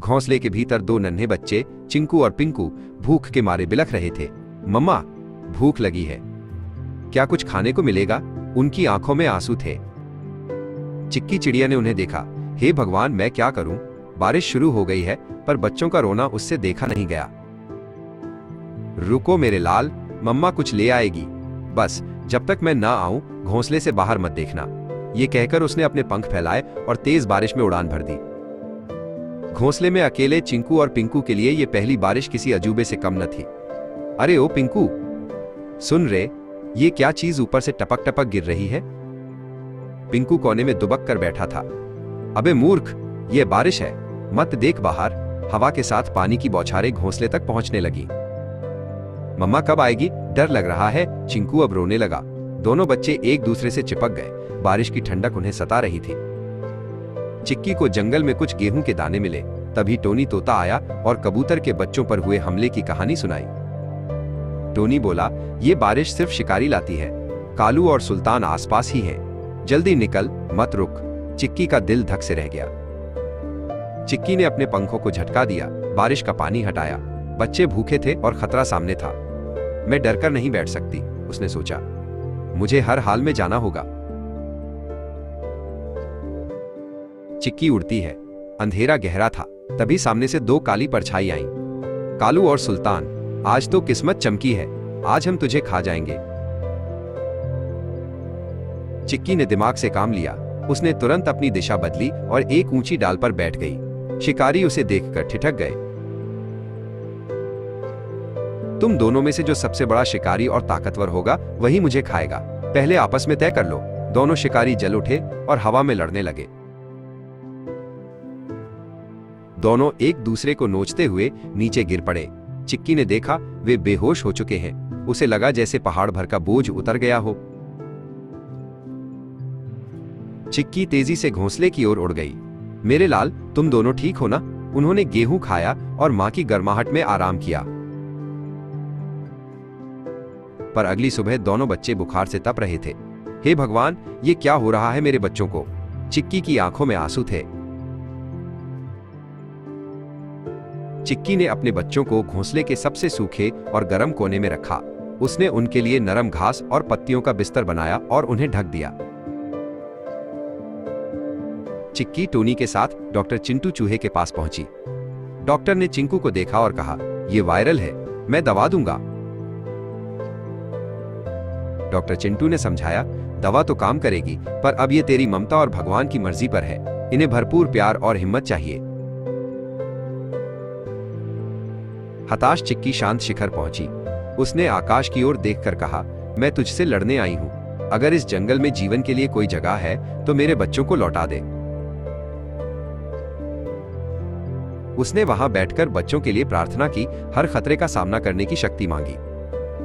घोंसले के भीतर दो नन्हे बच्चे चिंकू और पिंकू भूख के मारे बिलख रहे थे। मम्मा, भूख लगी है, क्या कुछ खाने को मिलेगा? उनकी आंखों में आंसू थे। चिक्की चिड़िया ने उन्हें देखा। हे भगवान, मैं क्या करूं? बारिश शुरू हो गई है, पर बच्चों का रोना उससे देखा नहीं गया। रुको मेरे लाल, मम्मा कुछ ले आएगी, बस जब तक मैं ना आऊं घोंसले से बाहर मत देखना। ये कहकर उसने अपने पंख फैलाए और तेज बारिश में उड़ान भर दी। घोंसले में अकेले चिंकू और पिंकू के लिए यह पहली बारिश किसी अजूबे से कम न थी। अरे ओ पिंकू, सुन रे, ये क्या चीज ऊपर से टपक टपक गिर रही है? पिंकू कोने में दुबक कर बैठा था। अबे मूर्ख, ये बारिश है, मत देख बाहर। हवा के साथ पानी की बौछारें घोंसले तक पहुंचने लगी। मम्मा कब आएगी? डर लग रहा है। चिंकू अब रोने लगा। दोनों बच्चे एक दूसरे से चिपक गए। बारिश की ठंडक उन्हें सता रही थी। चिक्की को जंगल में कुछ गेहूं के दाने मिले। तभी टोनी तोता आया और कबूतर के बच्चों पर हुए हमले की कहानी सुनाई। टोनी बोला, ये बारिश सिर्फ शिकारी लाती है, कालू और सुल्तान आसपास ही हैं। जल्दी निकल, मत रुक। चिक्की का दिल धक से रह गया। चिक्की ने अपने पंखों को झटका दिया, बारिश का पानी हटाया। बच्चे भूखे थे और खतरा सामने था। मैं डरकर नहीं बैठ सकती, उसने सोचा। मुझे हर हाल में जाना होगा। चिक्की उड़ती है। अंधेरा गहरा था। तभी सामने से दो काली परछाई आईं। कालू और सुल्तान, आज तो किस्मत चमकी है, आज हम तुझे खा जाएंगे। चिक्की ने दिमाग से काम लिया। उसने तुरंत अपनी दिशा बदली और एक ऊंची डाल पर बैठ गई। शिकारी उसे देखकर ठिठक गए। तुम दोनों में से जो सबसे बड़ा शिकारी और ताकतवर होगा वही मुझे खाएगा। पहले आपस में तय कर लो। दोनों शिकारी जल उठे और हवा में लड़ने लगे। दोनों एक दूसरे को नोचते हुए नीचे गिर पड़े। चिक्की ने देखा वे बेहोश हो चुके हैं। उसे लगा जैसे पहाड़ भर का बोझ उतर गया हो। चिक्की तेजी से घोंसले की ओर उड़ गई। मेरे लाल, तुम दोनों ठीक हो ना? उन्होंने गेहूं खाया और मां की गर्माहट में आराम किया। पर अगली सुबह दोनों बच्चे बुखार से तप रहे थे। हे भगवान, ये क्या हो रहा है मेरे बच्चों को? चिक्की की आंखों में आंसू थे। चिक्की ने अपने बच्चों को घोंसले के सबसे सूखे और गर्म कोने में रखा। उसने उनके लिए नरम घास और पत्तियों का बिस्तर बनाया और उन्हें ढक दिया। चिक्की टोनी के साथ डॉक्टर चिंटू चूहे के पास पहुंची। डॉक्टर ने चिंकू को देखा और कहा, यह वायरल है, मैं दवा दूंगा। डॉक्टर चिंटू ने समझाया, दवा तो काम करेगी, पर अब यह तेरी ममता और भगवान की मर्जी पर है। इन्हें भरपूर प्यार और हिम्मत चाहिए। हताश चिक्की शांत शिखर पहुंची। उसने आकाश की ओर देखकर कहा, मैं तुझसे लड़ने आई हूं। अगर इस जंगल में जीवन के लिए कोई जगह है तो मेरे बच्चों को लौटा दे। उसने वहां बैठकर बच्चों के लिए प्रार्थना की, हर खतरे का सामना करने की शक्ति मांगी।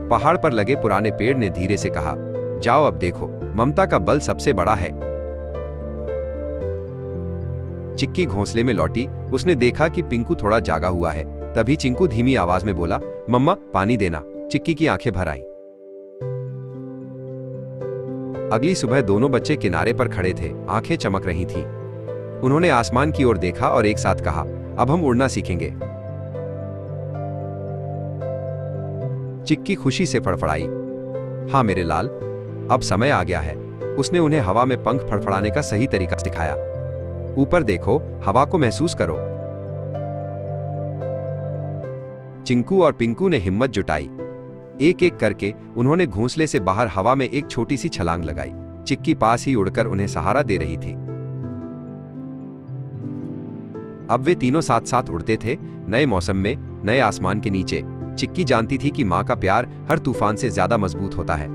पहाड़ पर लगे पुराने पेड़ ने धीरे से कहा, जाओ अब देखो, ममता का बल सबसे बड़ा है। चिक्की घोंसले में लौटी। उसने देखा कि पिंकू थोड़ा जागा हुआ है। तभी चिंकू धीमी आवाज में बोला, मम्मा पानी देना। चिक्की की आंखें भर आईं। अगली सुबह दोनों बच्चे किनारे पर खड़े थे, आंखें चमक रही थीं। उन्होंने आसमान की ओर देखा और एक साथ कहा, अब हम उड़ना सीखेंगे। चिक्की खुशी से फड़फड़ाई, हाँ मेरे लाल, अब समय आ गया है। उसने उन्हें हवा में पंख फड़फड़ाने का सही तरीका सिखाया। ऊपर देखो, हवा को महसूस करो। चिंकू और पिंकू ने हिम्मत जुटाई। एक एक करके उन्होंने घोंसले से बाहर हवा में एक छोटी सी छलांग लगाई। चिक्की पास ही उड़कर उन्हें सहारा दे रही थी। अब वे तीनों साथ साथ उड़ते थे, नए मौसम में, नए आसमान के नीचे। चिक्की जानती थी कि मां का प्यार हर तूफान से ज्यादा मजबूत होता है।